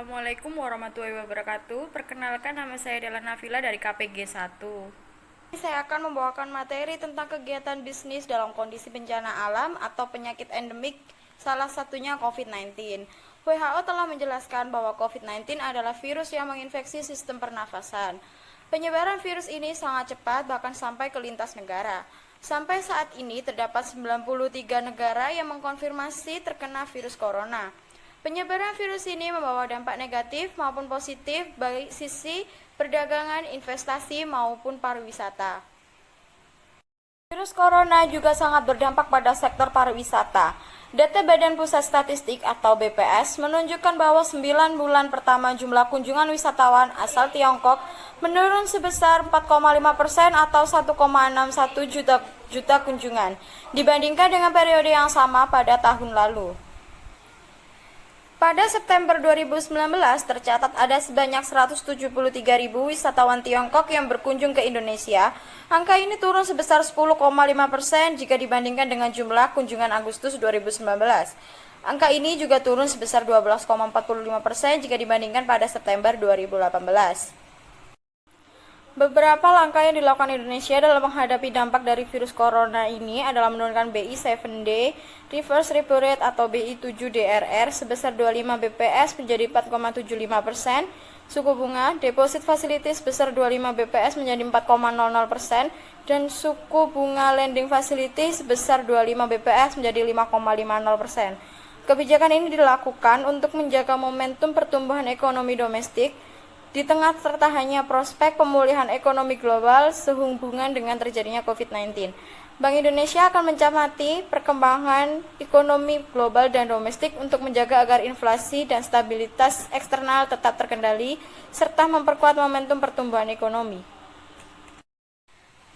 Assalamualaikum warahmatullahi wabarakatuh. Perkenalkan, nama saya Dela Nafila dari KPG 1. Saya akan membawakan materi tentang kegiatan bisnis dalam kondisi bencana alam atau penyakit endemik, salah satunya COVID-19. WHO telah menjelaskan bahwa COVID-19 adalah virus yang menginfeksi sistem pernafasan. Penyebaran virus ini sangat cepat, bahkan sampai ke lintas negara. Sampai saat ini terdapat 93 negara yang mengkonfirmasi terkena virus corona. Penyebaran virus ini membawa dampak negatif maupun positif bagi sisi perdagangan, investasi, maupun pariwisata. Virus corona juga sangat berdampak pada sektor pariwisata. Data Badan Pusat Statistik atau BPS menunjukkan bahwa 9 bulan pertama jumlah kunjungan wisatawan asal Tiongkok menurun sebesar 4,5% atau 1,61 juta kunjungan dibandingkan dengan periode yang sama pada tahun lalu. Pada September 2019 tercatat ada sebanyak 173.000 wisatawan Tiongkok yang berkunjung ke Indonesia. Angka ini turun sebesar 10,5% jika dibandingkan dengan jumlah kunjungan Agustus 2019. Angka ini juga turun sebesar 12,45% jika dibandingkan pada September 2018. Beberapa langkah yang dilakukan Indonesia dalam menghadapi dampak dari virus corona ini adalah menurunkan BI 7D, reverse repo rate atau BI 7 DRR sebesar 25 BPS menjadi 4,75%, suku bunga deposit facility sebesar 25 BPS menjadi 4,00%, dan suku bunga lending facility sebesar 25 BPS menjadi 5,50%. Kebijakan ini dilakukan untuk menjaga momentum pertumbuhan ekonomi domestik di tengah tertahannya prospek pemulihan ekonomi global sehubungan dengan terjadinya COVID-19. Bank Indonesia akan mencermati perkembangan ekonomi global dan domestik untuk menjaga agar inflasi dan stabilitas eksternal tetap terkendali, serta memperkuat momentum pertumbuhan ekonomi.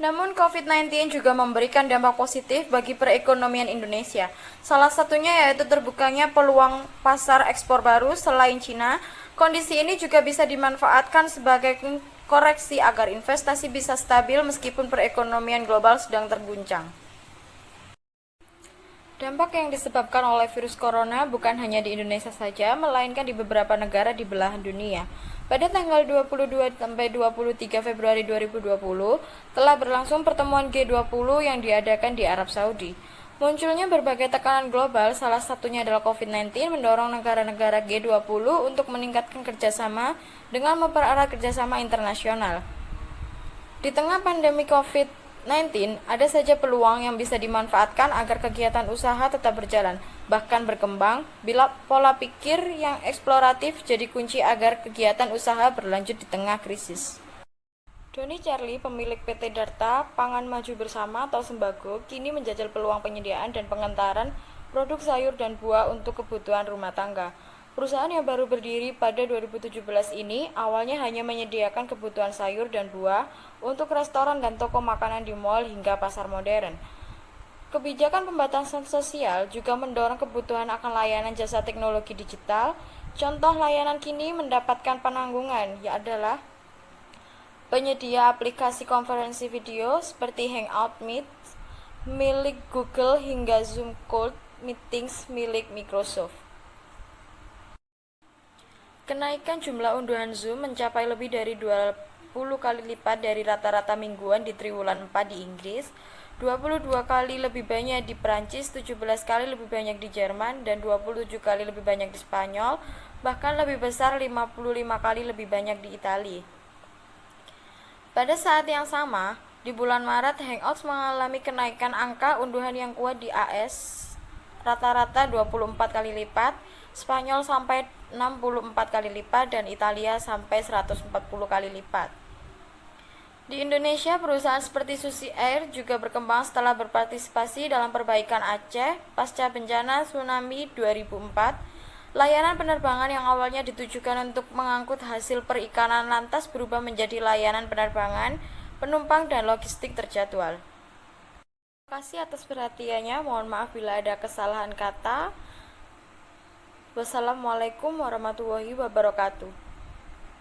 Namun COVID-19 juga memberikan dampak positif bagi perekonomian Indonesia. Salah satunya yaitu terbukanya peluang pasar ekspor baru selain Cina. Kondisi ini juga bisa dimanfaatkan sebagai koreksi agar investasi bisa stabil meskipun perekonomian global sedang terguncang. Dampak yang disebabkan oleh virus corona bukan hanya di Indonesia saja, melainkan di beberapa negara di belahan dunia. Pada tanggal 22 sampai 23 Februari 2020, telah berlangsung pertemuan G20 yang diadakan di Arab Saudi. Munculnya berbagai tekanan global, salah satunya adalah COVID-19, mendorong negara-negara G20 untuk meningkatkan kerjasama dengan mempererat kerjasama internasional. Di tengah pandemi COVID-19, ada saja peluang yang bisa dimanfaatkan agar kegiatan usaha tetap berjalan, bahkan berkembang, bila pola pikir yang eksploratif jadi kunci agar kegiatan usaha berlanjut di tengah krisis. Doni Charlie, pemilik PT Darta Pangan Maju Bersama atau Sembako, kini menjajal peluang penyediaan dan pengentaran produk sayur dan buah untuk kebutuhan rumah tangga. Perusahaan yang baru berdiri pada 2017 ini awalnya hanya menyediakan kebutuhan sayur dan buah untuk restoran dan toko makanan di mal hingga pasar modern. Kebijakan pembatasan sosial juga mendorong kebutuhan akan layanan jasa teknologi digital. Contoh layanan kini mendapatkan penanggungan, adalah penyedia aplikasi konferensi video seperti Hangout Meet milik Google hingga Zoom Cloud Meetings milik Microsoft. Kenaikan jumlah unduhan Zoom mencapai lebih dari 20 kali lipat dari rata-rata mingguan di triwulan 4 di Inggris, 22 kali lebih banyak di Prancis, 17 kali lebih banyak di Jerman, dan 27 kali lebih banyak di Spanyol, bahkan lebih besar 55 kali lebih banyak di Italia. Pada saat yang sama, di bulan Maret, Hangouts mengalami kenaikan angka unduhan yang kuat di AS, rata-rata 24 kali lipat, Spanyol sampai 64 kali lipat, dan Italia sampai 140 kali lipat. Di Indonesia, perusahaan seperti Susi Air juga berkembang setelah berpartisipasi dalam perbaikan Aceh pasca bencana tsunami 2004. Layanan penerbangan yang awalnya ditujukan untuk mengangkut hasil perikanan lantas berubah menjadi layanan penerbangan, penumpang, dan logistik terjadwal. Terima kasih atas perhatiannya. Mohon maaf bila ada kesalahan kata. Wassalamualaikum warahmatullahi wabarakatuh.